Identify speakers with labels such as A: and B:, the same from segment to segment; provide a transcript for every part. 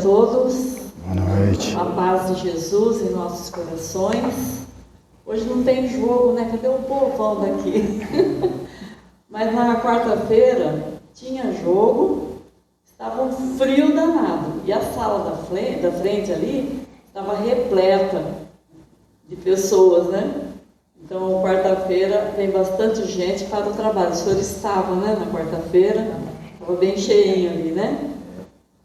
A: todos.
B: Boa noite.
A: A paz de Jesus em nossos corações. Hoje não tem jogo, né? Cadê o povão daqui? Mas na quarta-feira tinha jogo, estava um frio danado. E a sala da frente ali estava repleta de pessoas, né? Então, quarta-feira tem bastante gente para o trabalho. O senhor estava, né, na quarta-feira, estava bem cheinho ali, né?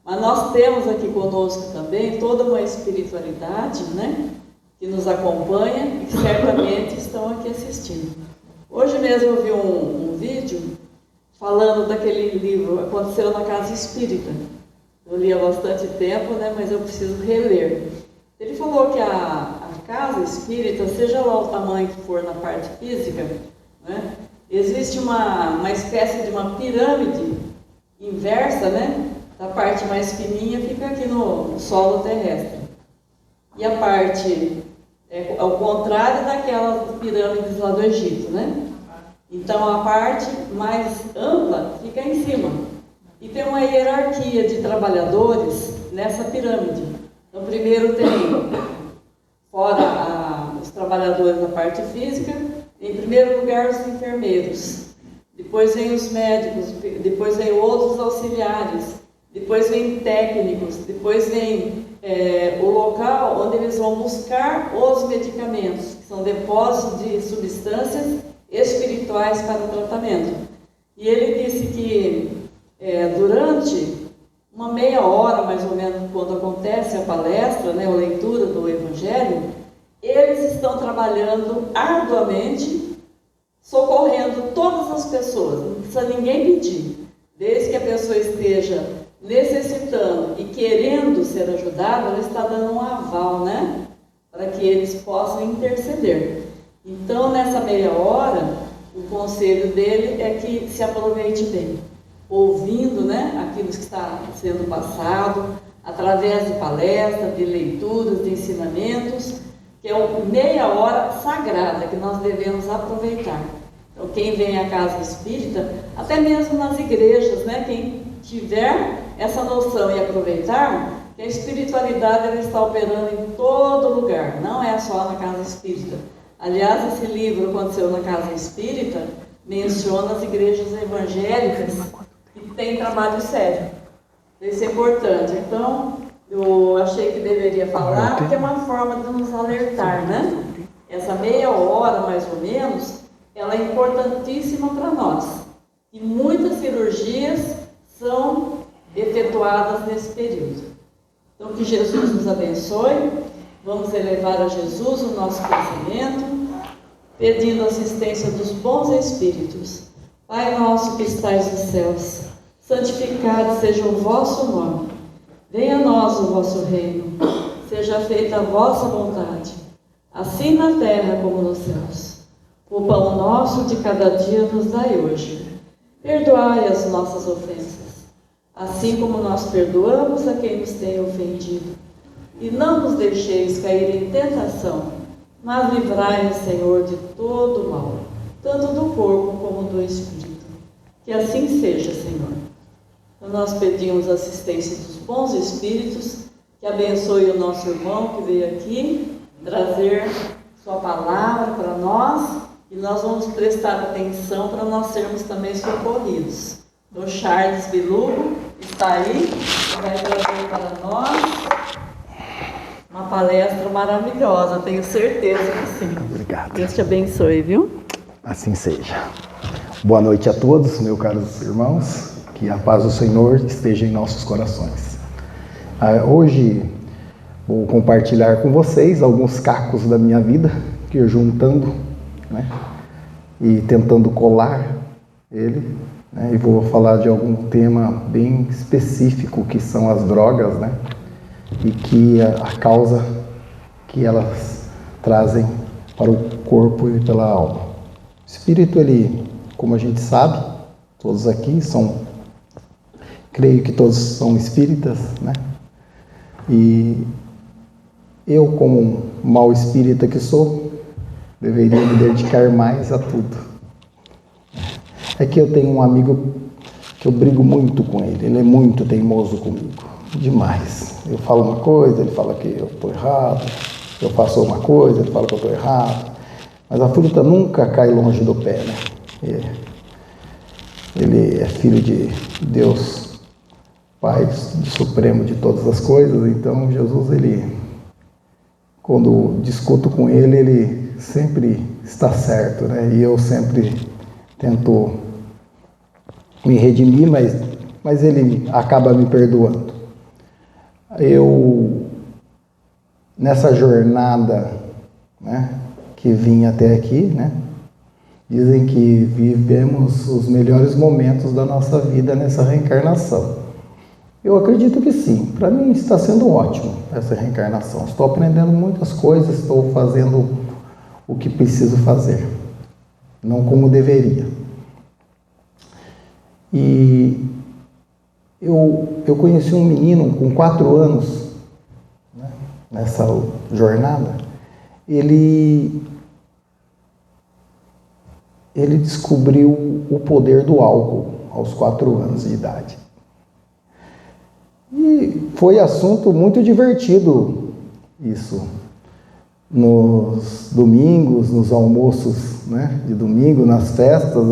A: Mas nós temos aqui conosco também toda uma espiritualidade, né, que nos acompanha e que certamente estão aqui assistindo. Hoje mesmo eu vi um vídeo falando daquele livro, Aconteceu na Casa Espírita. Eu li há bastante tempo, né, mas eu preciso reler. Ele falou que a casa espírita, seja lá o tamanho que for na parte física, né, existe uma espécie de uma pirâmide inversa, né? A parte mais fininha fica aqui no solo terrestre. E a parte ao contrário daquelas pirâmides lá do Egito, né? Então a parte mais ampla fica em cima. E tem uma hierarquia de trabalhadores nessa pirâmide. Então primeiro tem, fora os trabalhadores da parte física, em primeiro lugar os enfermeiros. Depois vem os médicos, depois vem outros auxiliares. Depois vem técnicos, depois vem o local onde eles vão buscar os medicamentos, que são depósitos de substâncias espirituais para o tratamento. E ele disse que durante uma meia hora, mais ou menos, quando acontece a palestra, né, a leitura do Evangelho, eles estão trabalhando arduamente, socorrendo todas as pessoas, não precisa ninguém pedir, desde que a pessoa esteja necessitando e querendo ser ajudado, ela está dando um aval, né? Para que eles possam interceder. Então, nessa meia hora, o conselho dele é que se aproveite bem, ouvindo, né, aquilo que está sendo passado, através de palestras, de leituras, de ensinamentos, que é uma meia hora sagrada que nós devemos aproveitar. Então, quem vem à casa espírita, até mesmo nas igrejas, né, quem tiver essa noção e aproveitar que a espiritualidade ela está operando em todo lugar, não é só na casa espírita. Aliás, esse livro Aconteceu na Casa Espírita menciona as igrejas evangélicas que têm trabalho sério. Isso é importante. Então, eu achei que deveria falar, porque é uma forma de nos alertar, né? Essa meia hora, mais ou menos, ela é importantíssima para nós. E muitas cirurgias são efetuadas nesse período. Então, que Jesus nos abençoe. Vamos elevar a Jesus o nosso pensamento, pedindo a assistência dos bons espíritos. Pai nosso que estais nos céus, santificado seja o vosso nome. Venha a nós o vosso reino. Seja feita a vossa vontade, assim na terra como nos céus. O pão nosso de cada dia nos dai hoje. Perdoai as nossas ofensas, assim como nós perdoamos a quem nos tem ofendido. E não nos deixeis cair em tentação, mas livrai-nos, Senhor, de todo o mal, tanto do corpo como do espírito. Que assim seja, Senhor. Então nós pedimos a assistência dos bons espíritos, que abençoe o nosso irmão que veio aqui trazer sua palavra para nós, e nós vamos prestar atenção para nós sermos também socorridos. O Charles Bilugo está aí, vai trazer para nós uma palestra maravilhosa, tenho certeza que sim.
B: Obrigado.
A: Deus te abençoe, viu?
B: Assim seja. Boa noite a todos, meus caros irmãos. Que a paz do Senhor esteja em nossos corações. Hoje vou compartilhar com vocês alguns cacos da minha vida, que eu juntando, né, e tentando colar ele, né, e vou falar de algum tema bem específico, que são as drogas, né, e que a causa que elas trazem para o corpo e pela alma. O espírito, ele, como a gente sabe, todos aqui creio que todos são espíritas, né? E eu, como um mau espírita que sou, deveria me dedicar mais a tudo. É que eu tenho um amigo que eu brigo muito com ele. Ele é muito teimoso comigo, demais. Eu falo uma coisa, ele fala que eu estou errado. Eu faço uma coisa, ele fala que eu estou errado. Mas a fruta nunca cai longe do pé, né? Ele é filho de Deus, Pai Supremo de todas as coisas. Então Jesus, quando discuto com ele sempre está certo, né? E eu sempre tento me redimir, mas ele acaba me perdoando. Nessa jornada, né, que vim até aqui, né, dizem que vivemos os melhores momentos da nossa vida nessa reencarnação. Eu acredito que sim. Para mim está sendo ótimo essa reencarnação. Estou aprendendo muitas coisas, estou fazendo o que preciso fazer, não como deveria. E eu conheci um menino com 4 anos, né, nessa jornada. Ele descobriu o poder do álcool aos 4 anos de idade. E foi assunto muito divertido isso. Nos domingos, nos almoços, né, de domingo, nas festas,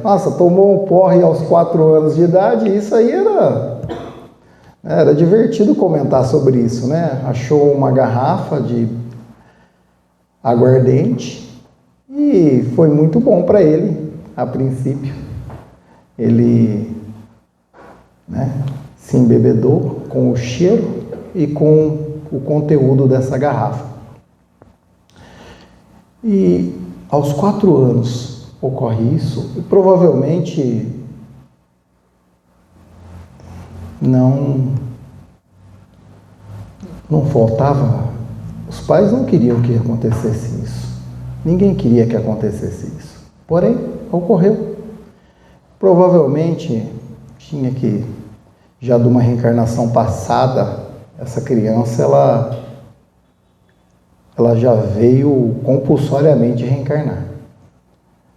B: nossa, tomou um porre aos 4 anos de idade, e isso aí era divertido comentar sobre isso, né? Achou uma garrafa de aguardente e foi muito bom para ele, a princípio. Ele, né, se embebedou com o cheiro e com o conteúdo dessa garrafa. E aos 4 anos ocorre isso, e provavelmente não faltava. Os pais não queriam que acontecesse isso. Ninguém queria que acontecesse isso. Porém, ocorreu. Provavelmente tinha que, já de uma reencarnação passada, essa criança ela já veio compulsoriamente reencarnar.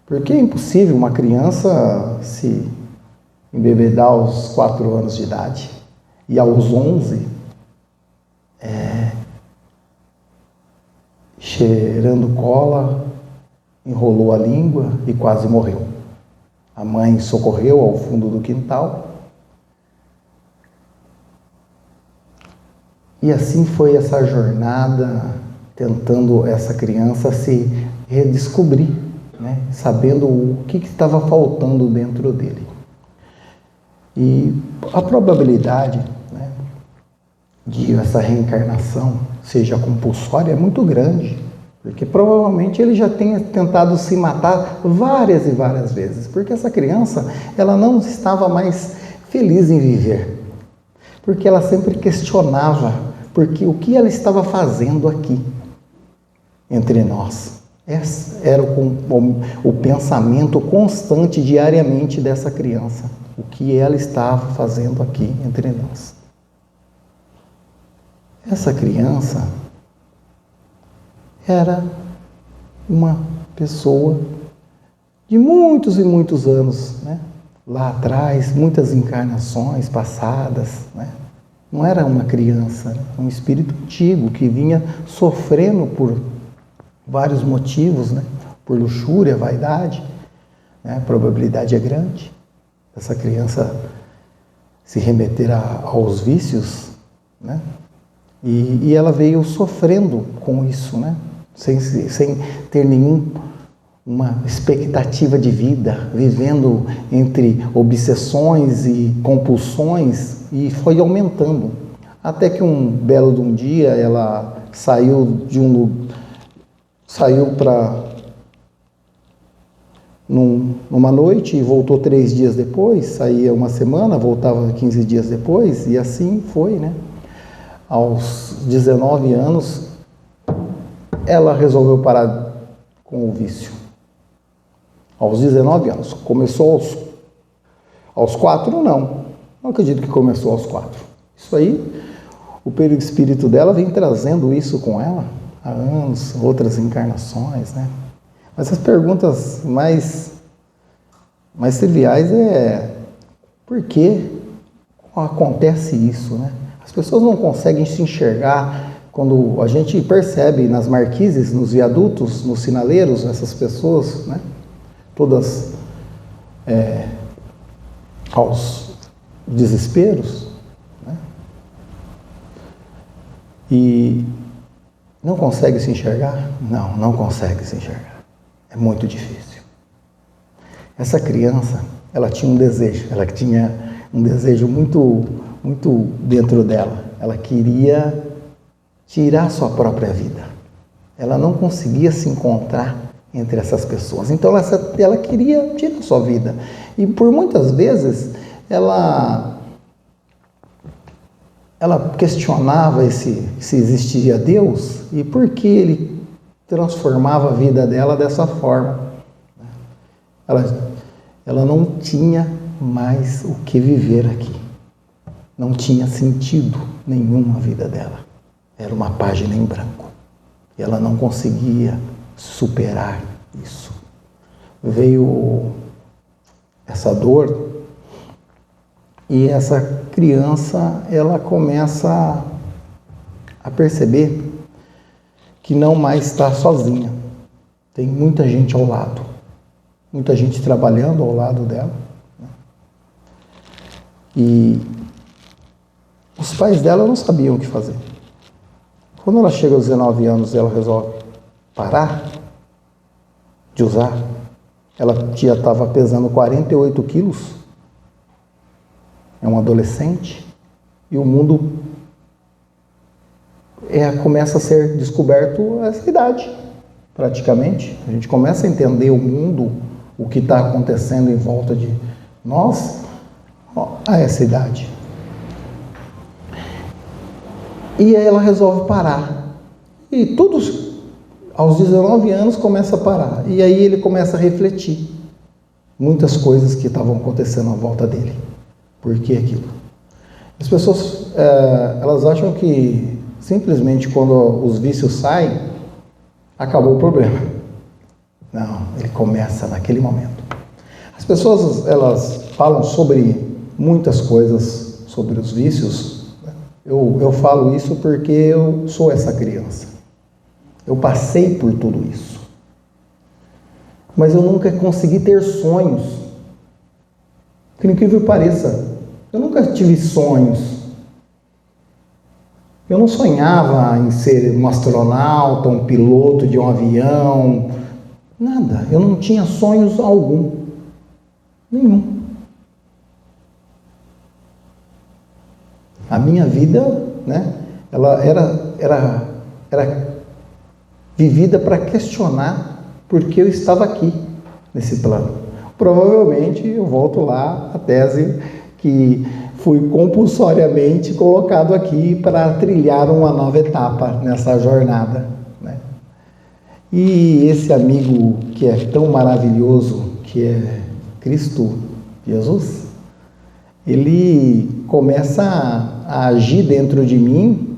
B: Porque é impossível uma criança se embebedar aos 4 anos de idade e aos 11 cheirando cola, enrolou a língua e quase morreu. A mãe socorreu ao fundo do quintal. E assim foi essa jornada, tentando essa criança se redescobrir, né? Sabendo o que estava faltando dentro dele. E a probabilidade, né, de essa reencarnação seja compulsória é muito grande, porque provavelmente ele já tenha tentado se matar várias e várias vezes, porque essa criança, ela não estava mais feliz em viver, porque ela sempre questionava porque o que ela estava fazendo aqui entre nós. Esse era o pensamento constante diariamente dessa criança, o que ela estava fazendo aqui entre nós. Essa criança era uma pessoa de muitos e muitos anos, né? Lá atrás, muitas encarnações passadas, né? Não era uma criança, né? Um espírito antigo que vinha sofrendo por vários motivos, né? Por luxúria, vaidade, né? A probabilidade é grande dessa criança se remeter aos vícios, né? E ela veio sofrendo com isso, né? Sem ter uma expectativa de vida, vivendo entre obsessões e compulsões, e foi aumentando. Até que um belo de um dia ela saiu para numa noite e voltou 3 dias depois, saía uma semana, voltava 15 dias depois, e assim foi, né? Aos 19 anos, ela resolveu parar com o vício. Aos 19 anos. Começou aos 4? Não acredito que começou aos 4. Isso aí, o perispírito dela vem trazendo isso com ela há anos, outras encarnações, né? Mas as perguntas mais triviais por que acontece isso, né? As pessoas não conseguem se enxergar quando a gente percebe nas marquises, nos viadutos, nos sinaleiros, essas pessoas, né? Todas aos desesperos, né? E não consegue se enxergar? Não consegue se enxergar. É muito difícil. Essa criança, ela tinha um desejo muito, muito dentro dela. Ela queria tirar sua própria vida. Ela não conseguia se encontrar entre essas pessoas. Então ela queria tirar sua vida. E por muitas vezes ela questionava se existiria Deus e por que ele transformava a vida dela dessa forma. Ela não tinha mais o que viver aqui. Não tinha sentido nenhum a vida dela. Era uma página em branco. E ela não conseguia superar isso. Veio essa dor e essa criança, ela começa a perceber que não mais está sozinha. Tem muita gente ao lado. Muita gente trabalhando ao lado dela. E os pais dela não sabiam o que fazer. Quando ela chega aos 19 anos, ela resolve parar de usar. Ela já estava pesando 48 quilos. É um adolescente. E o mundo começa a ser descoberto a essa idade, praticamente. A gente começa a entender o mundo, o que está acontecendo em volta de nós a essa idade. E aí ela resolve parar. E todos, aos 19 anos, começa a parar. E aí ele começa a refletir muitas coisas que estavam acontecendo à volta dele. Por que aquilo? As pessoas, elas acham que simplesmente quando os vícios saem, acabou o problema. Não, ele começa naquele momento. As pessoas, elas falam sobre muitas coisas sobre os vícios. Eu falo isso porque eu sou essa criança. Eu passei por tudo isso. Mas eu nunca consegui ter sonhos. Por incrível que pareça, eu nunca tive sonhos. Eu não sonhava em ser um astronauta, um piloto de um avião, nada. Eu não tinha sonhos algum. Nenhum. A minha vida, né, ela era vivida para questionar por que eu estava aqui, nesse plano. Provavelmente eu volto lá à tese que fui compulsoriamente colocado aqui para trilhar uma nova etapa nessa jornada, né? E esse amigo que é tão maravilhoso, que é Cristo Jesus, ele começa a agir dentro de mim,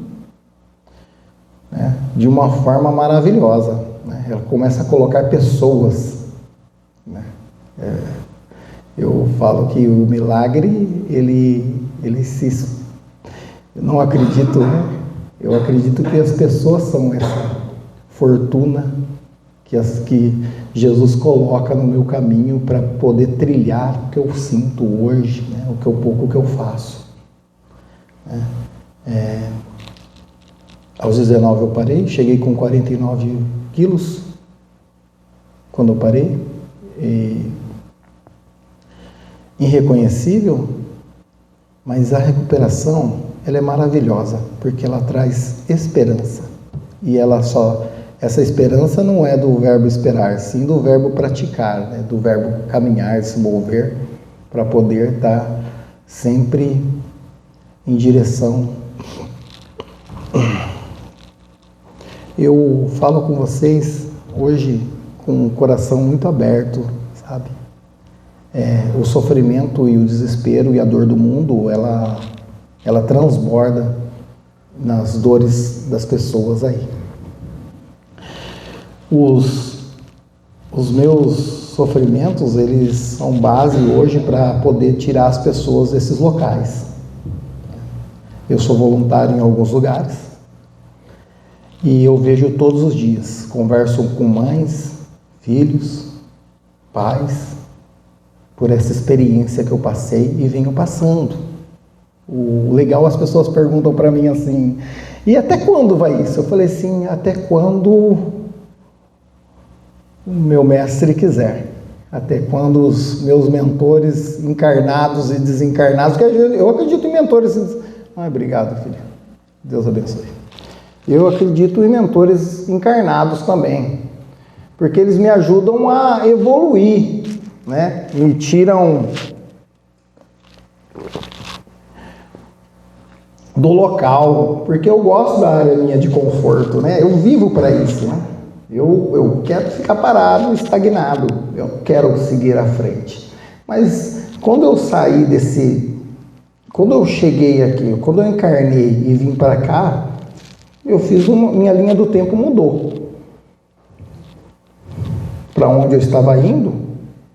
B: né, de uma forma maravilhosa, né? Ela começa a colocar pessoas, né? Eu falo que o milagre, ele se... Eu não acredito, né? Eu acredito que as pessoas são essa fortuna que Jesus coloca no meu caminho para poder trilhar o que eu sinto hoje, né? O pouco que eu faço. Aos 19 eu parei, cheguei com 49 quilos quando eu parei. Irreconhecível, mas a recuperação, ela é maravilhosa, porque ela traz esperança. E essa esperança não é do verbo esperar, sim do verbo praticar, né? Do verbo caminhar, se mover, para poder estar sempre em direção. Eu falo com vocês hoje com o coração muito aberto, sabe? O sofrimento e o desespero e a dor do mundo, ela transborda nas dores das pessoas aí. Os meus sofrimentos, eles são base hoje para poder tirar as pessoas desses locais. Eu sou voluntário em alguns lugares e eu vejo todos os dias, converso com mães, filhos, pais, por essa experiência que eu passei e venho passando. O legal, as pessoas perguntam para mim assim, e até quando vai isso? Eu falei assim, até quando o meu mestre quiser, até quando os meus mentores encarnados e desencarnados, que eu acredito em mentores. Obrigado, filho. Deus abençoe. Eu acredito em mentores encarnados também, porque eles me ajudam a evoluir, né? Me tiram do local, porque eu gosto da área minha de conforto, né? Eu vivo para isso, né? Eu quero ficar parado, estagnado, eu quero seguir à frente. Mas quando eu saí quando eu cheguei aqui, quando eu encarnei e vim para cá, eu fiz minha linha do tempo mudou. Para onde eu estava indo,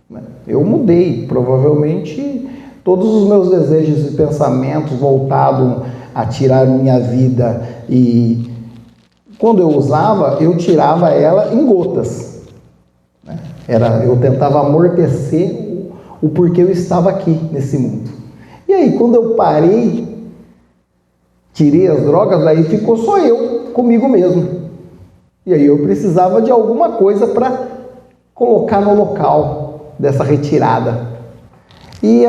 B: né? Eu mudei, provavelmente todos os meus desejos e pensamentos voltados a tirar minha vida, e quando eu usava, eu tirava ela em gotas, né? Eu tentava amortecer o porquê eu estava aqui nesse mundo. E aí, quando eu parei, tirei as drogas, daí ficou só eu comigo mesmo. E aí eu precisava de alguma coisa para colocar no local dessa retirada. E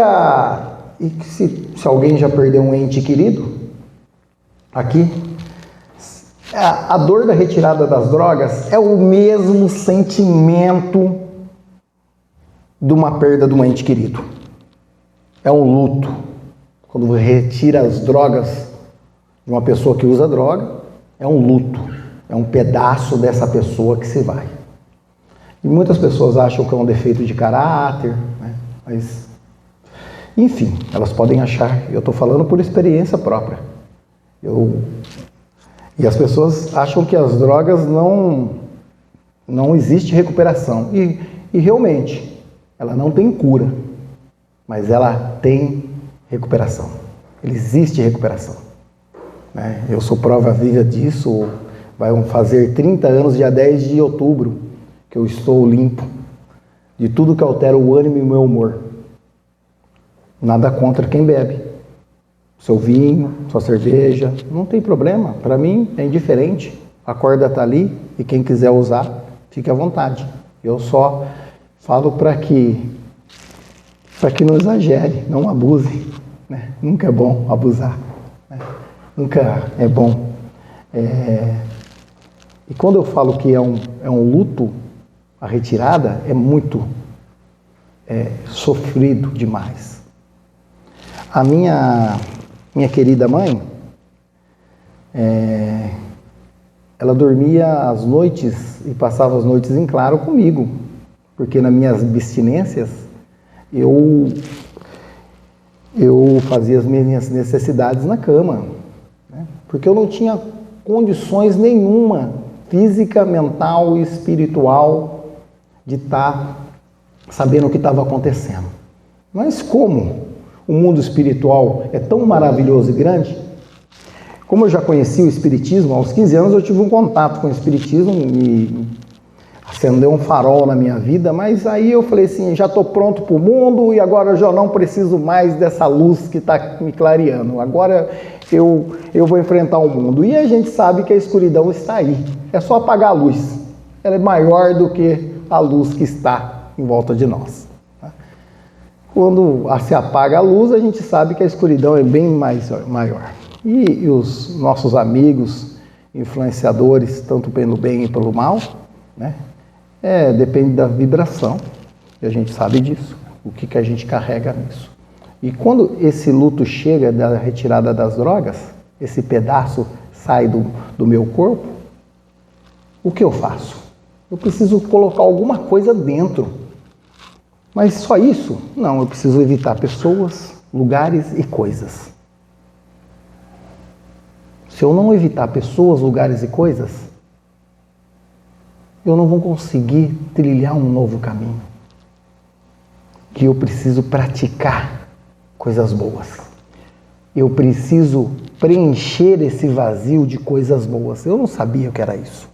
B: se alguém já perdeu um ente querido, aqui, a dor da retirada das drogas é o mesmo sentimento de uma perda de um ente querido. É um luto. Quando você retira as drogas de uma pessoa que usa droga, é um luto. É um pedaço dessa pessoa que se vai. E muitas pessoas acham que é um defeito de caráter, né? Mas, enfim, elas podem achar. Eu estou falando por experiência própria. E as pessoas acham que as drogas não existe recuperação. E realmente, ela não tem cura, mas ela tem recuperação. Existe recuperação, né? Eu sou prova viva disso. Vai fazer 30 anos, dia 10 de outubro, que eu estou limpo de tudo que altera o ânimo e o meu humor. Nada contra quem bebe. Seu vinho, sua cerveja, não tem problema. Para mim é indiferente. A corda está ali e quem quiser usar, fique à vontade. Eu só falo para que não exagere, não abuse, né? Nunca é bom abusar, né? Nunca é bom. E quando eu falo que é um luto, a retirada é muito sofrido demais. A minha querida mãe, ela dormia às noites e passava as noites em claro comigo, porque nas minhas abstinências eu fazia as minhas necessidades na cama, né? Porque eu não tinha condições nenhuma, física, mental e espiritual, de estar sabendo o que estava acontecendo. Mas como o mundo espiritual é tão maravilhoso e grande, como eu já conheci o Espiritismo, aos 15 anos eu tive um contato com o Espiritismo, me acendeu um farol na minha vida, mas aí eu falei assim, já estou pronto para o mundo e agora eu já não preciso mais dessa luz que está me clareando. Agora eu vou enfrentar o mundo. E a gente sabe que a escuridão está aí. É só apagar a luz. Ela é maior do que a luz que está em volta de nós. Quando se apaga a luz, a gente sabe que a escuridão é bem maior. E os nossos amigos, influenciadores, tanto pelo bem e pelo mal, né? Depende da vibração, e a gente sabe disso, o que a gente carrega nisso. E quando esse luto chega da retirada das drogas, esse pedaço sai do meu corpo, o que eu faço? Eu preciso colocar alguma coisa dentro. Mas só isso? Não, eu preciso evitar pessoas, lugares e coisas. Se eu não evitar pessoas, lugares e coisas, eu não vou conseguir trilhar um novo caminho. que eu preciso praticar coisas boas. Eu preciso preencher esse vazio de coisas boas. Eu não sabia o que era isso.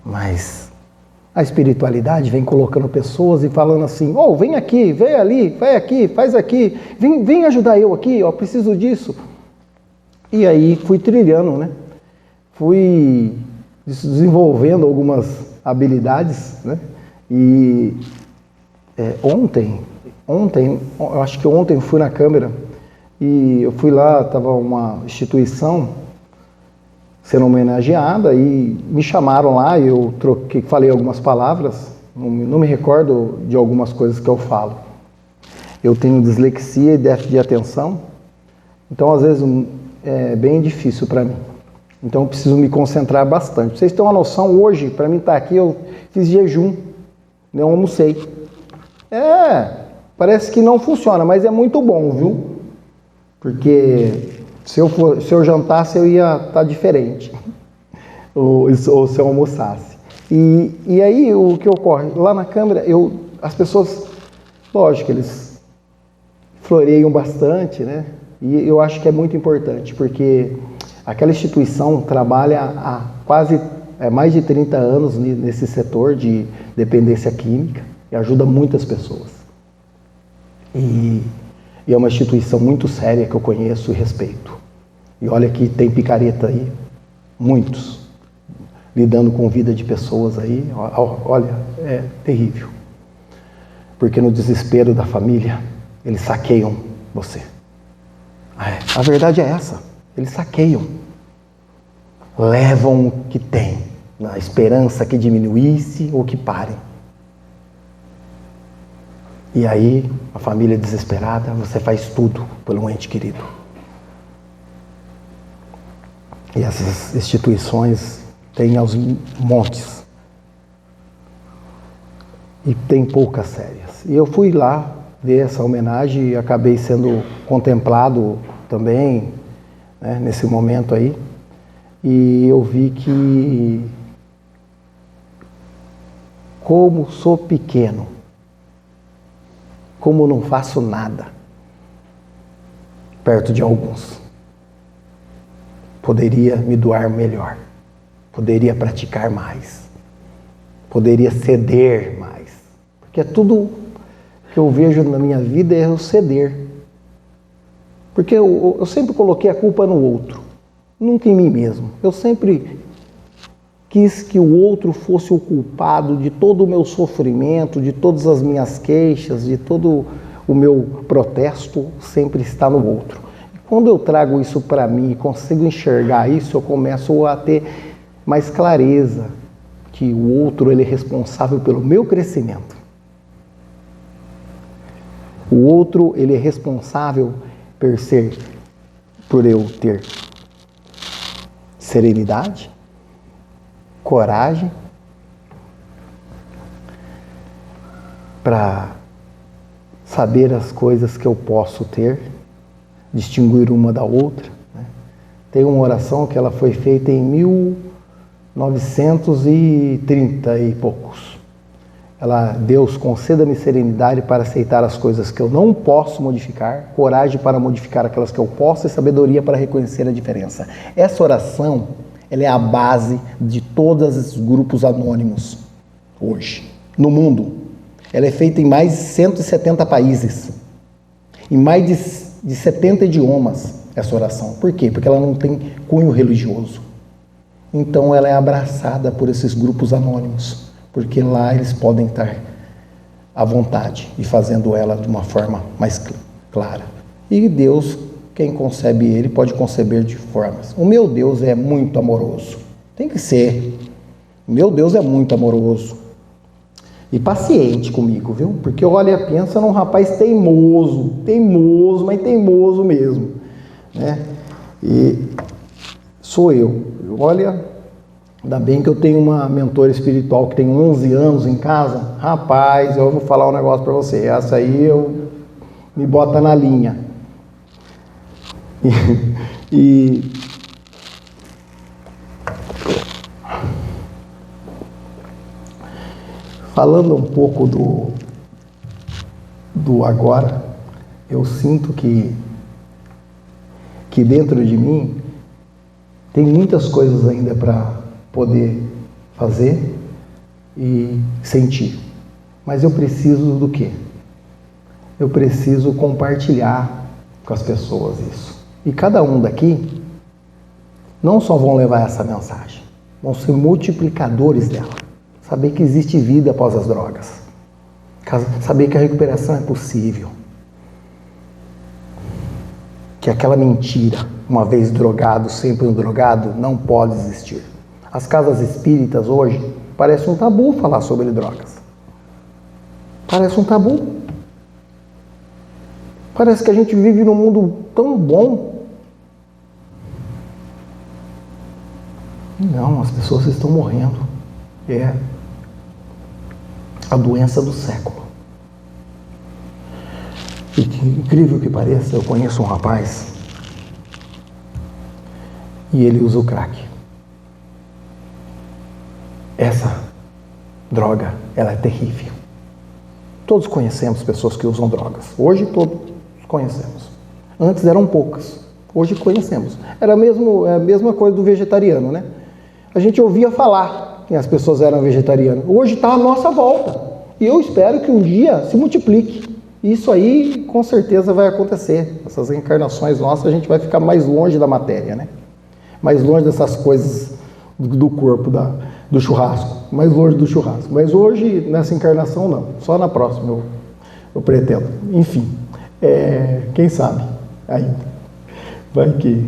B: Mas a espiritualidade vem colocando pessoas e falando assim, vem aqui, vem ali, vai aqui, faz aqui, vem ajudar eu aqui, eu preciso disso. E aí fui trilhando, né? Fui desenvolvendo algumas habilidades, né? E ontem, eu acho que ontem fui na Câmara e eu fui lá, estava uma instituição sendo homenageada e me chamaram lá e eu falei algumas palavras, não me recordo de algumas coisas que eu falo. Eu tenho dislexia e déficit de atenção, então às vezes é bem difícil para mim. Então eu preciso me concentrar bastante. Pra vocês terem uma noção, hoje, para mim estar aqui, eu fiz jejum, não almocei. Parece que não funciona, mas é muito bom, viu? Porque se eu jantasse, eu ia estar diferente, ou se eu almoçasse. E aí, o que ocorre? Lá na Câmara, as pessoas, lógico, eles floreiam bastante, né? E eu acho que é muito importante, porque aquela instituição trabalha há quase mais de 30 anos nesse setor de dependência química e ajuda muitas pessoas. E é uma instituição muito séria que eu conheço e respeito. E olha que tem picareta aí, muitos, lidando com vida de pessoas aí, olha, é terrível. Porque no desespero da família, eles saqueiam você. A verdade é essa, eles saqueiam. Levam o que tem, na esperança que diminuísse ou que parem. E aí, a família desesperada, você faz tudo pelo ente querido. E essas instituições têm aos montes. E tem poucas sérias. E eu fui lá ver essa homenagem e acabei sendo contemplado também, né, nesse momento aí. E eu vi que, como sou pequeno, como não faço nada perto de alguns, poderia me doar melhor, poderia praticar mais, poderia ceder mais, porque tudo que eu vejo na minha vida é eu ceder, porque eu sempre coloquei a culpa no outro, nunca em mim mesmo. Eu sempre quis que o outro fosse o culpado de todo o meu sofrimento, de todas as minhas queixas, de todo o meu protesto, sempre está no outro. E quando eu trago isso para mim e consigo enxergar isso, eu começo a ter mais clareza que o outro ele é responsável pelo meu crescimento. O outro ele é responsável por eu ter serenidade, coragem para saber as coisas que eu posso ter, distinguir uma da outra, né? Tem uma oração que ela foi feita em 1930 e poucos. Deus, conceda-me serenidade para aceitar as coisas que eu não posso modificar, coragem para modificar aquelas que eu posso e sabedoria para reconhecer a diferença. Essa oração, ela é a base de todos os grupos anônimos hoje, no mundo. Ela é feita em mais de 170 países, em mais de 70 idiomas, essa oração. Por quê? Porque ela não tem cunho religioso. Então ela é abraçada por esses grupos anônimos, porque lá eles podem estar à vontade e fazendo ela de uma forma mais clara. E Deus, quem concebe ele, pode conceber de formas. O meu Deus é muito amoroso. Tem que ser. O meu Deus é muito amoroso. E paciente comigo, viu? Porque olha, pensa num rapaz teimoso, mas teimoso mesmo, né? E sou eu. Olha, ainda bem que eu tenho uma mentora espiritual que tem 11 anos em casa. Rapaz, eu vou falar um negócio para você. Essa aí me bota na linha. E falando um pouco do agora, eu sinto que dentro de mim tem muitas coisas ainda para poder fazer e sentir. Mas eu preciso do quê? Eu preciso compartilhar com as pessoas isso. E cada um daqui não só vão levar essa mensagem, vão ser multiplicadores dela. Saber que existe vida após as drogas. Saber que a recuperação é possível. Que aquela mentira, uma vez drogado, sempre um drogado, não pode existir. As casas espíritas hoje, parece um tabu falar sobre drogas. Parece um tabu. Parece que a gente vive num mundo tão bom. Não, as pessoas estão morrendo. É a doença do século. E que incrível que pareça, eu conheço um rapaz e ele usa o crack. Essa droga, ela é terrível. Todos conhecemos pessoas que usam drogas. Hoje todos conhecemos. Antes eram poucas. Hoje conhecemos. Era a mesma coisa do vegetariano, né? A gente ouvia falar que as pessoas eram vegetarianas. Hoje está à nossa volta. E eu espero que um dia se multiplique. Isso aí com certeza vai acontecer. Essas reencarnações nossas, a gente vai ficar mais longe da matéria, né? Mais longe dessas coisas do corpo, do churrasco. Mais longe do churrasco. Mas hoje, nessa encarnação, não. Só na próxima eu pretendo. Enfim, quem sabe ainda. Vai que...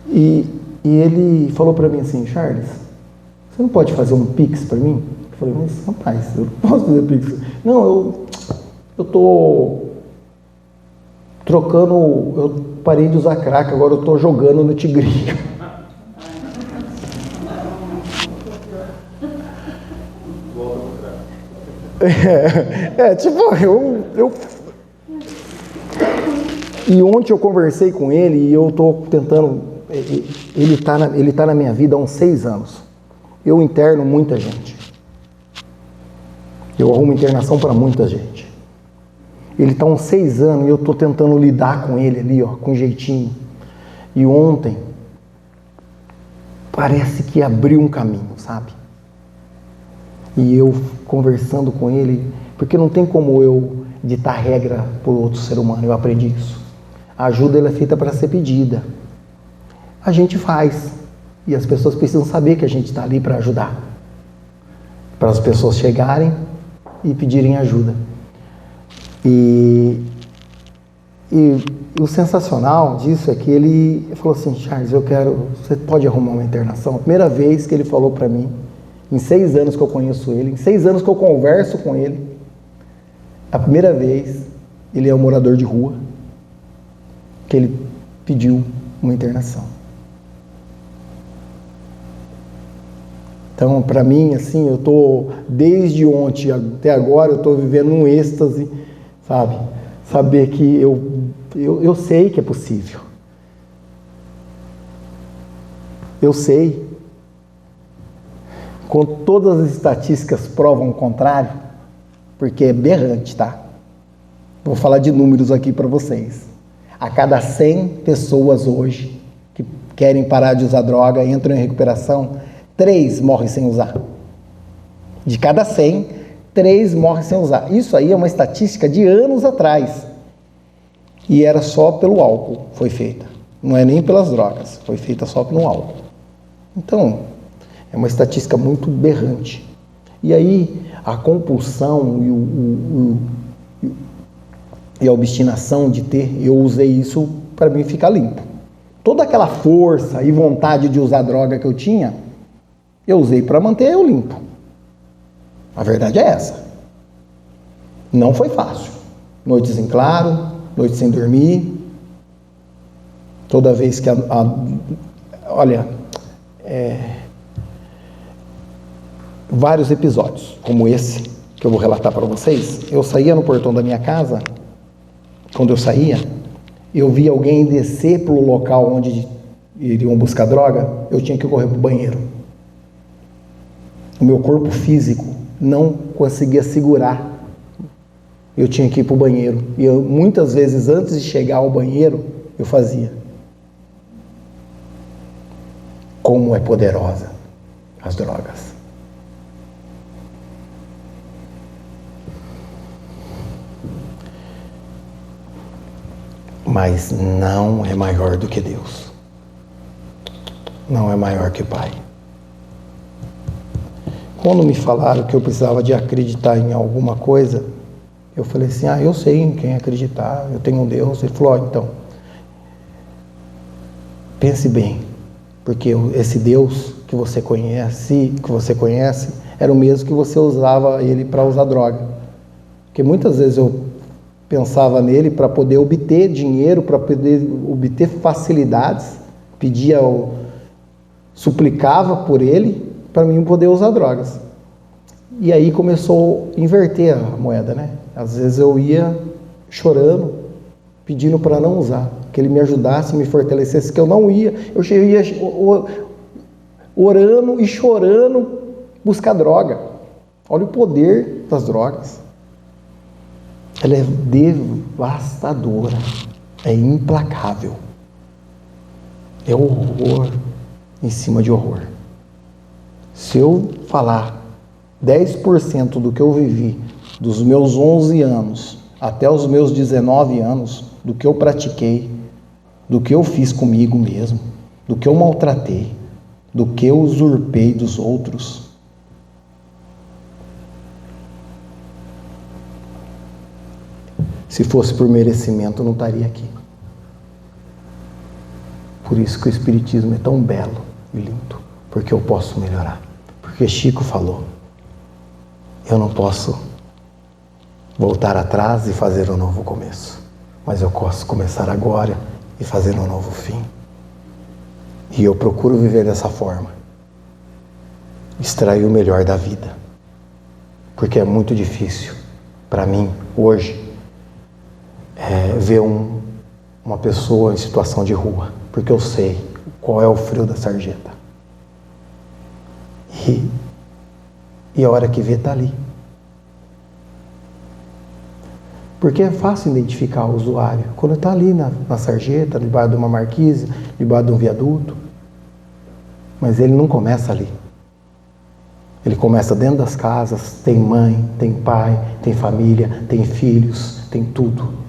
B: E ele falou para mim assim, Charles, você não pode fazer um pix para mim? Eu falei, mas rapaz, eu não posso fazer pix. Não, eu tô trocando, eu parei de usar crack, agora eu tô jogando no tigrinho. Tipo, E ontem eu conversei com ele e eu tô tentando, ele tá na minha vida há uns 6 anos. Eu interno muita gente. Eu arrumo internação para muita gente. Ele está há uns 6 anos e eu estou tentando lidar com ele ali, ó, com jeitinho. E ontem, parece que abriu um caminho, sabe? E eu conversando com ele, porque não tem como eu ditar regra por outro ser humano, eu aprendi isso. A ajuda ela é feita para ser pedida. A gente faz. E as pessoas precisam saber que a gente está ali para ajudar. Para as pessoas chegarem e pedirem ajuda. E o sensacional disso é que ele falou assim, Charles, você pode arrumar uma internação? A primeira vez que ele falou para mim, em 6 anos que eu conheço ele, em 6 anos que eu converso com ele, a primeira vez, ele é um morador de rua, que ele pediu uma internação. Então, para mim, assim, eu estou, desde ontem até agora, eu estou vivendo um êxtase, sabe? Saber que eu sei que é possível. Eu sei. Quando todas as estatísticas provam o contrário, porque é berrante, tá? Vou falar de números aqui para vocês. A cada 100 pessoas hoje que querem parar de usar droga, entram em recuperação, 3 morrem sem usar. De cada 100, 3 morrem sem usar. Isso aí é uma estatística de anos atrás. E era só pelo álcool, foi feita. Não é nem pelas drogas, foi feita só pelo álcool. Então, é uma estatística muito berrante. E aí, a compulsão e a obstinação de ter, eu usei isso para mim ficar limpo. Toda aquela força e vontade de usar droga que eu tinha, eu usei para manter eu limpo. A verdade é essa. Não foi fácil. Noites em claro, noites sem dormir. Toda vez que vários episódios, como esse, que eu vou relatar para vocês. Eu saía no portão da minha casa, quando eu saía, eu via alguém descer para o local onde iriam buscar droga, eu tinha que correr para o banheiro. O meu corpo físico não conseguia segurar Eu tinha que ir para o banheiro. E eu, muitas vezes, antes de chegar ao banheiro, eu fazia. Como é poderosa as drogas. Mas não é maior do que Deus. Não é maior que o Pai. Quando me falaram que eu precisava de acreditar em alguma coisa, eu falei assim, eu sei em quem acreditar, eu tenho um Deus. Ele falou, então, pense bem, porque esse Deus que você conhece, era o mesmo que você usava ele para usar droga. Porque muitas vezes eu pensava nele para poder obter dinheiro, para poder obter facilidades, suplicava por ele, para mim poder usar drogas. E aí começou a inverter a moeda, né? Às vezes eu ia chorando, pedindo para não usar, que ele me ajudasse, me fortalecesse, que eu não ia. Eu ia orando e chorando buscar droga. Olha o poder das drogas. Ela é devastadora, é implacável. É horror em cima de horror. Se eu falar 10% do que eu vivi, dos meus 11 anos até os meus 19 anos, do que eu pratiquei, do que eu fiz comigo mesmo, do que eu maltratei, do que eu usurpei dos outros, se fosse por merecimento, eu não estaria aqui. Por isso que o Espiritismo é tão belo e lindo, porque eu posso melhorar. Porque Chico falou, eu não posso voltar atrás e fazer um novo começo, mas eu posso começar agora e fazer um novo fim. E eu procuro viver dessa forma, extrair o melhor da vida, porque é muito difícil para mim hoje ver uma pessoa em situação de rua, porque eu sei qual é o frio da sarjeta. E a hora que vê, está ali. Porque é fácil identificar o usuário quando está ali na sarjeta, debaixo de uma marquise, debaixo de um viaduto. Mas ele não começa ali. Ele começa dentro das casas, tem mãe, tem pai, tem família, tem filhos, tem tudo.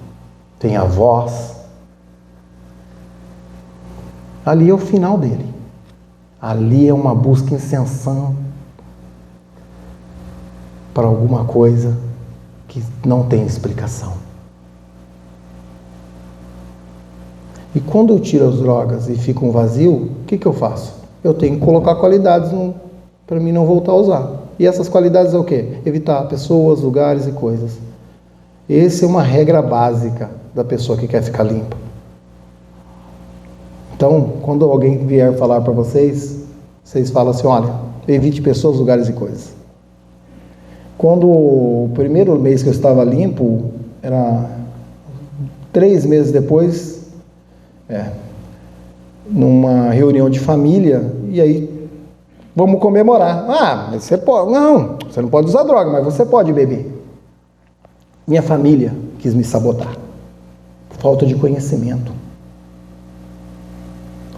B: Tem avós. Ali é o final dele. Ali é uma busca incessante para alguma coisa que não tem explicação. E quando eu tiro as drogas e fico um vazio, o que eu faço? Eu tenho que colocar qualidades para mim não voltar a usar. E essas qualidades é o quê? Evitar pessoas, lugares e coisas. Essa é uma regra básica da pessoa que quer ficar limpa. Então, quando alguém vier falar para vocês falam assim, olha, evite pessoas, lugares e coisas. Quando o primeiro mês que eu estava limpo, era 3 meses depois, numa reunião de família, e aí, vamos comemorar. Mas você pode, não, você não pode usar droga, mas você pode beber. Minha família quis me sabotar. Falta de conhecimento.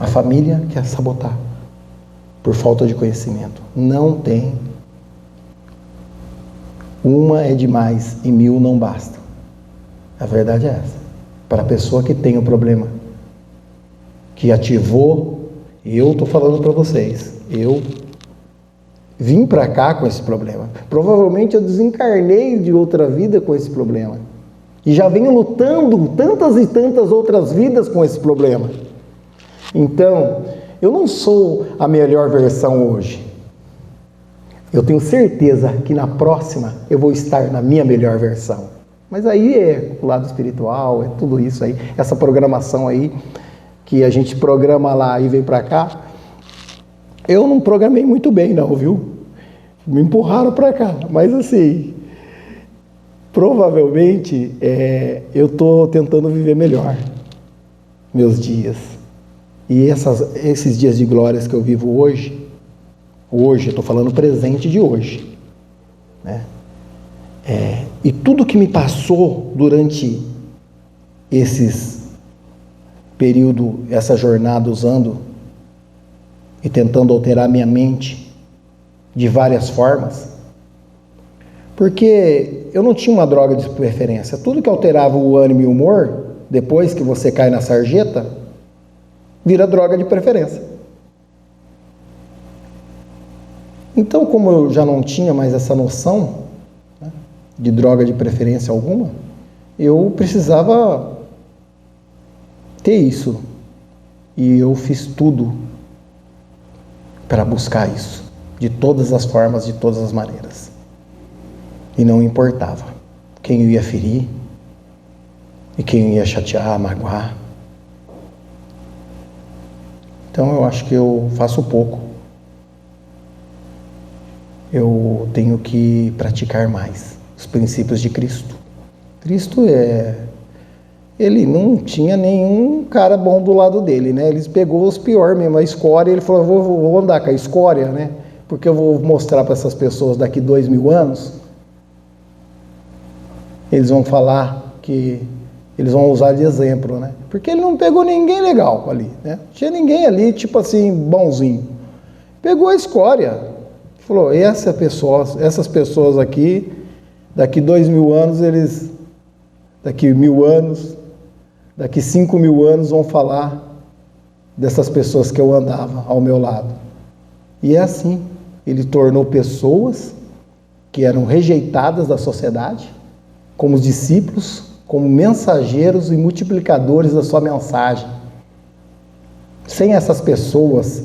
B: A família quer sabotar por falta de conhecimento. Não tem. Uma é demais e 1000 não basta. A verdade é essa. Para a pessoa que tem o problema, que ativou, eu estou falando para vocês, eu vim para cá com esse problema. Provavelmente eu desencarnei de outra vida com esse problema. E já venho lutando tantas e tantas outras vidas com esse problema. Então, eu não sou a melhor versão hoje. Eu tenho certeza que na próxima eu vou estar na minha melhor versão. Mas aí é o lado espiritual, é tudo isso aí, essa programação aí, que a gente programa lá e vem para cá. Eu não programei muito bem não, viu? Me empurraram para cá, mas assim, provavelmente eu estou tentando viver melhor meus dias. E esses dias de glórias que eu vivo hoje, eu estou falando presente de hoje, né? E tudo que me passou durante essa jornada usando e tentando alterar minha mente de várias formas, porque eu não tinha uma droga de preferência. Tudo que alterava o ânimo e o humor, depois que você cai na sarjeta, vira droga de preferência. Então, como eu já não tinha mais essa noção, né, de droga de preferência alguma, eu precisava ter isso. E eu fiz tudo para buscar isso, de todas as formas, de todas as maneiras. E não importava quem eu ia ferir, e quem eu ia chatear, magoar. Então eu acho que eu faço pouco. Eu tenho que praticar mais os princípios de Cristo. Cristo ele não tinha nenhum cara bom do lado dele, né? Ele pegou os piores mesmo, a escória, ele falou, vou andar com a escória, né? Porque eu vou mostrar para essas pessoas daqui 2000 anos, eles vão falar que eles vão usar de exemplo, né? Porque ele não pegou ninguém legal ali, né? Não tinha ninguém ali, tipo assim, bonzinho. Pegou a escória, falou, essas pessoas aqui, daqui 2000 anos, daqui 1000 anos, daqui 5000 anos vão falar dessas pessoas que eu andava ao meu lado. E é assim, ele tornou pessoas que eram rejeitadas da sociedade, como discípulos, como mensageiros e multiplicadores da sua mensagem. Sem essas pessoas,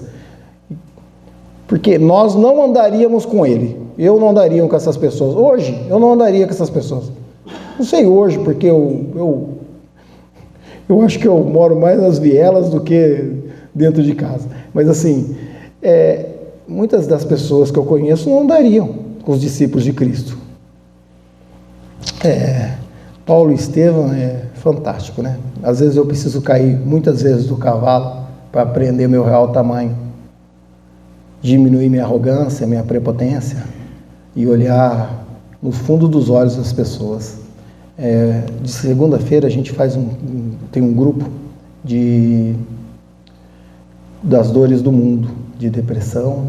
B: porque nós não andaríamos com ele, eu não andaria com essas pessoas. Hoje, eu não andaria com essas pessoas. Não sei hoje, porque eu acho que eu moro mais nas vielas do que dentro de casa. Mas assim, muitas das pessoas que eu conheço não andariam com os discípulos de Cristo. Paulo e Estevão é fantástico, né? Às vezes eu preciso cair muitas vezes do cavalo para aprender meu real tamanho, diminuir minha arrogância, minha prepotência e olhar no fundo dos olhos das pessoas. De segunda-feira a gente tem um grupo das dores do mundo, de depressão,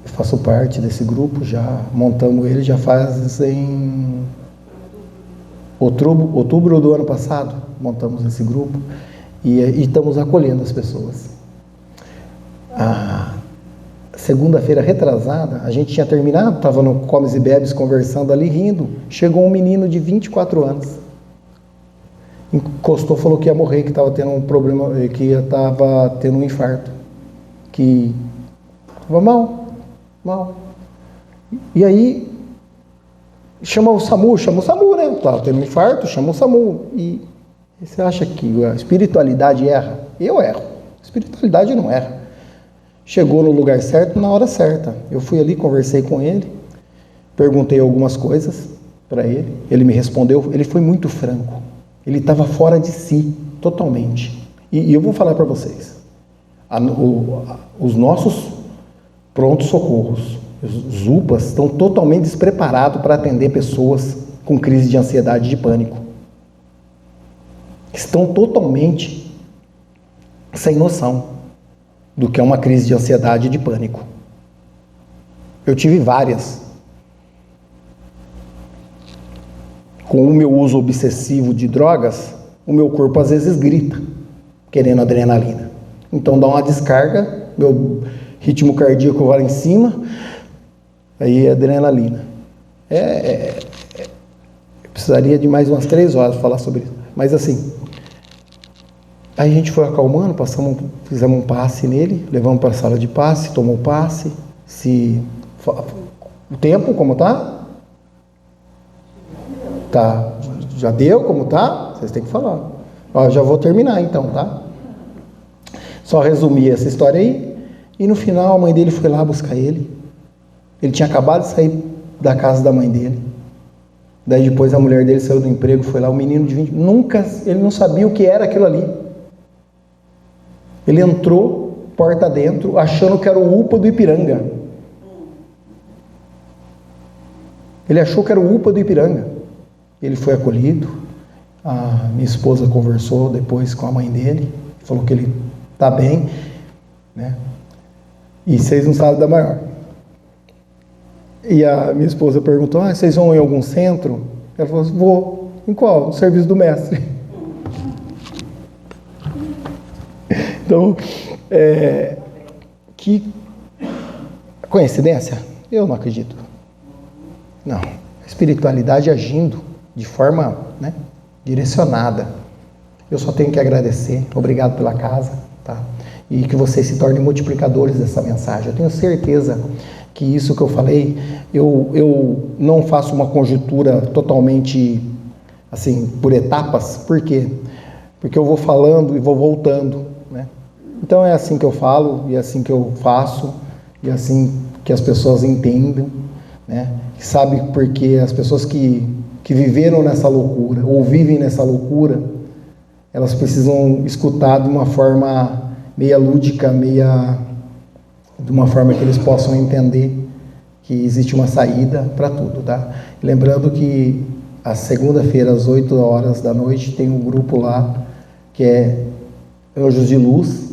B: faço parte desse grupo, já montamos ele, já faz em outubro do ano passado, montamos esse grupo e estamos acolhendo as pessoas. A segunda-feira retrasada, a gente tinha terminado, estava no Comes e Bebes conversando ali, rindo, chegou um menino de 24 anos, encostou, falou que ia morrer, que estava tendo um problema, que estava tendo um infarto, que estava mal. E aí chama o SAMU, né? Estava tendo um infarto, chama o SAMU. E você acha que a espiritualidade erra? Eu erro. A espiritualidade não erra. Chegou no lugar certo, na hora certa. Eu fui ali, conversei com ele, perguntei algumas coisas para ele. Ele me respondeu, ele foi muito franco. Ele estava fora de si, totalmente. E eu vou falar para vocês. Os nossos prontos socorros, os UPAs, estão totalmente despreparados para atender pessoas com crise de ansiedade e de pânico. Estão totalmente sem noção do que é uma crise de ansiedade e de pânico. Eu tive várias. Com o meu uso obsessivo de drogas, o meu corpo às vezes grita, querendo adrenalina. Então dá uma descarga, meu ritmo cardíaco vai lá em cima, aí é adrenalina. Eu precisaria de mais umas 3 horas para falar sobre isso. Mas assim, aí a gente foi acalmando, fizemos um passe nele, levamos para a sala de passe, tomou o passe. O tempo, como tá? Tá, já deu como tá? Vocês têm que falar. Ó, já vou terminar então, tá? Só resumir essa história aí. E no final a mãe dele foi lá buscar ele. Ele tinha acabado de sair da casa da mãe dele. Daí depois a mulher dele saiu do emprego, foi lá, o menino de 20... ele não sabia o que era aquilo ali. Ele entrou, porta dentro, achando que era o UPA do Ipiranga. Ele achou que era o UPA do Ipiranga. Ele foi acolhido. A minha esposa conversou depois com a mãe dele, falou que ele está bem, né? E vocês não sabem da maior. E a minha esposa perguntou: vocês vão em algum centro? Ela falou assim: vou. Em qual? No serviço do mestre. Então, que coincidência? Eu não acredito. Não. A espiritualidade agindo de forma, né, direcionada. Eu só tenho que agradecer. Obrigado pela casa, tá? E que vocês se tornem multiplicadores dessa mensagem. Eu tenho certeza que isso que eu falei, eu não faço uma conjuntura totalmente assim, por etapas. Por quê? Porque eu vou falando e vou voltando, né? Então é assim que eu falo, e é assim que eu faço, e é assim que as pessoas entendem, né? Que sabe porque as pessoas que viveram nessa loucura, ou vivem nessa loucura, elas precisam escutar de uma forma meia lúdica, de uma forma que eles possam entender que existe uma saída para tudo, tá? Lembrando que a segunda-feira, às 8 horas da noite, tem um grupo lá que é Anjos de Luz,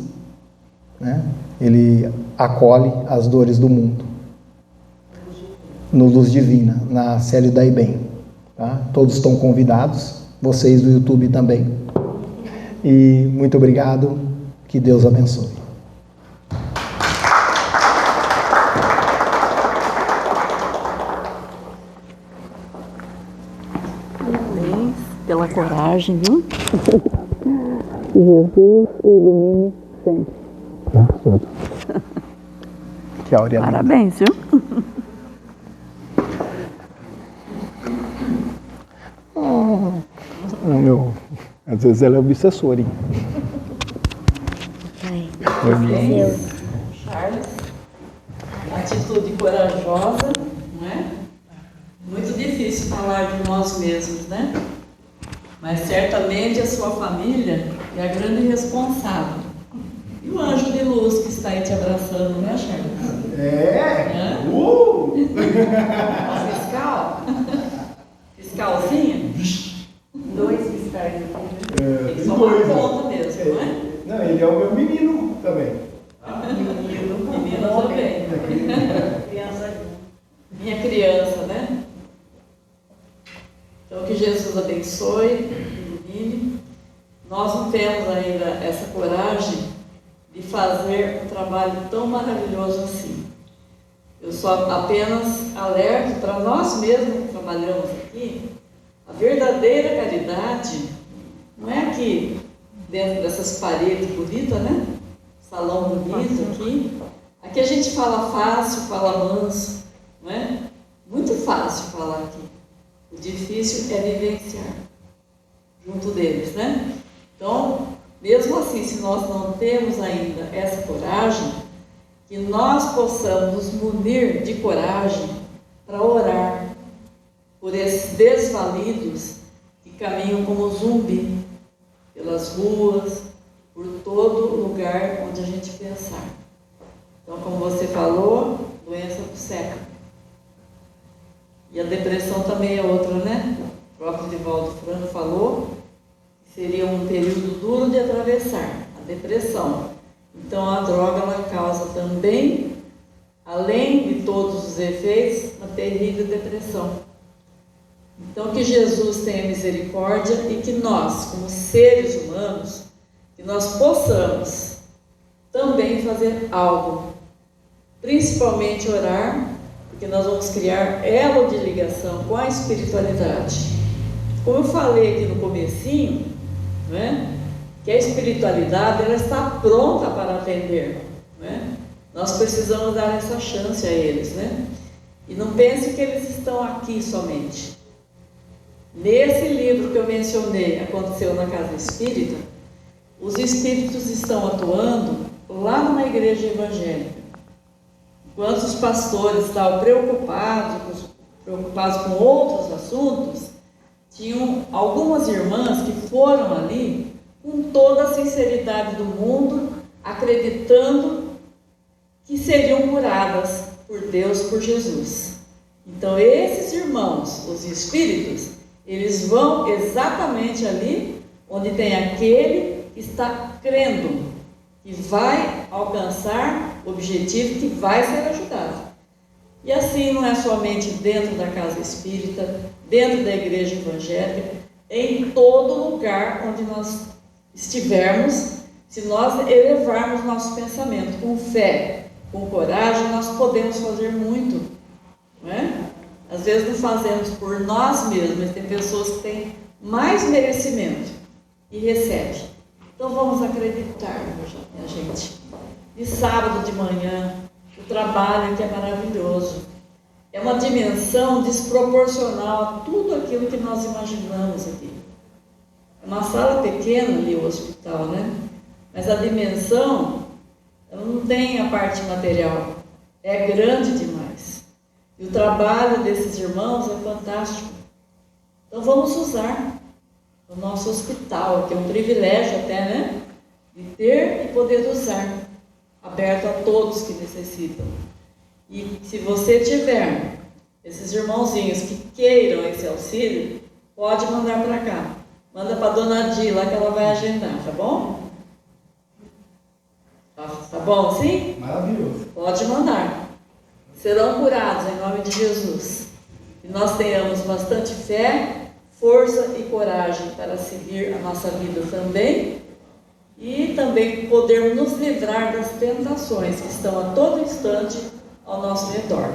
B: né? Ele acolhe as dores do mundo no Luz Divina, na Célio da IBEM, tá? Todos estão convidados, vocês do YouTube também. E muito obrigado, que Deus abençoe.
A: Parabéns pela coragem, viu? Que Jesus ilumine sempre.
B: Que Aurélia.
A: Parabéns, viu?
B: Às vezes ela é obsessora, hein?
A: Charles, atitude corajosa, não é? Muito difícil falar de nós mesmos, né? Mas certamente a sua família é a grande responsável. E o anjo de luz que está aí te abraçando, né, Charles? Fiscal? Fiscalzinho? 2 fiscais aqui. Tem que tomar conta mesmo, não é?
B: Não, ele é o meu menino também.
A: Menina também. Minha criança, né? Então, que Jesus abençoe, ilumine. Nós não temos ainda essa coragem de fazer um trabalho tão maravilhoso assim. Eu só apenas alerto para nós mesmos que trabalhamos aqui, a verdadeira caridade não é aqui dentro dessas paredes bonitas, né? Salão bonito aqui. Aqui a gente fala fácil, fala manso, não é? Muito fácil falar aqui. O difícil é vivenciar junto deles, né? Então, mesmo assim, se nós não temos ainda essa coragem, que nós possamos nos munir de coragem para orar por esses desvalidos que caminham como zumbi pelas ruas, por todo lugar onde a gente pensar. Então, como você falou, doença seca. E a depressão também é outra, né? O próprio Divaldo Franco falou que seria um período duro de atravessar, a depressão. Então, a droga ela causa também, além de todos os efeitos, uma terrível depressão. Então, que Jesus tenha misericórdia e que nós, como seres humanos, que nós possamos também fazer algo, principalmente orar, porque nós vamos criar elo de ligação com a espiritualidade. Como eu falei aqui no comecinho, não é? Que a espiritualidade ela está pronta para atender, não é? Nós precisamos dar essa chance a eles, né? E não pense que eles estão aqui somente. Nesse livro que eu mencionei, Aconteceu na Casa Espírita, os espíritos estão atuando lá numa igreja evangélica. Enquanto os pastores estavam preocupados com outros assuntos, tinham algumas irmãs que foram ali com toda a sinceridade do mundo, acreditando que seriam curadas por Deus, por Jesus. Então esses irmãos, os espíritos, eles vão exatamente ali onde tem aquele que está crendo, que vai alcançar o objetivo, que vai ser ajudado. E assim não é somente dentro da casa espírita, dentro da igreja evangélica, em todo lugar onde nós estivermos, se nós elevarmos nosso pensamento com fé, com coragem, nós podemos fazer muito, não é? Às vezes não fazemos por nós mesmos, mas tem pessoas que têm mais merecimento e recebem. Então vamos acreditar, minha gente. De sábado de manhã, o trabalho aqui é maravilhoso. É uma dimensão desproporcional a tudo aquilo que nós imaginamos aqui. É uma sala pequena ali, o hospital, né? Mas a dimensão, ela não tem a parte material. É grande demais. E o trabalho desses irmãos é fantástico. Então vamos usar o nosso hospital, que é um privilégio até, né? De ter e poder usar, aberto a todos que necessitam. E se você tiver esses irmãozinhos que queiram esse auxílio, pode mandar para cá. Manda para a dona Di lá que ela vai agendar, tá bom? Tá bom, sim?
B: Maravilhoso.
A: Pode mandar. Serão curados em nome de Jesus. E nós tenhamos bastante fé, força e coragem para seguir a nossa vida também. E também podermos nos livrar das tentações que estão a todo instante ao nosso redor.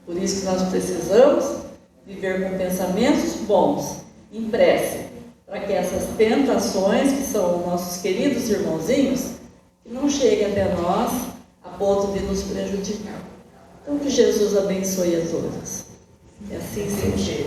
A: Por isso que nós precisamos viver com pensamentos bons, em prece, para que essas tentações, que são nossos queridos irmãozinhos, que não cheguem até nós a ponto de nos prejudicar. Então que Jesus abençoe a todos. E assim seja.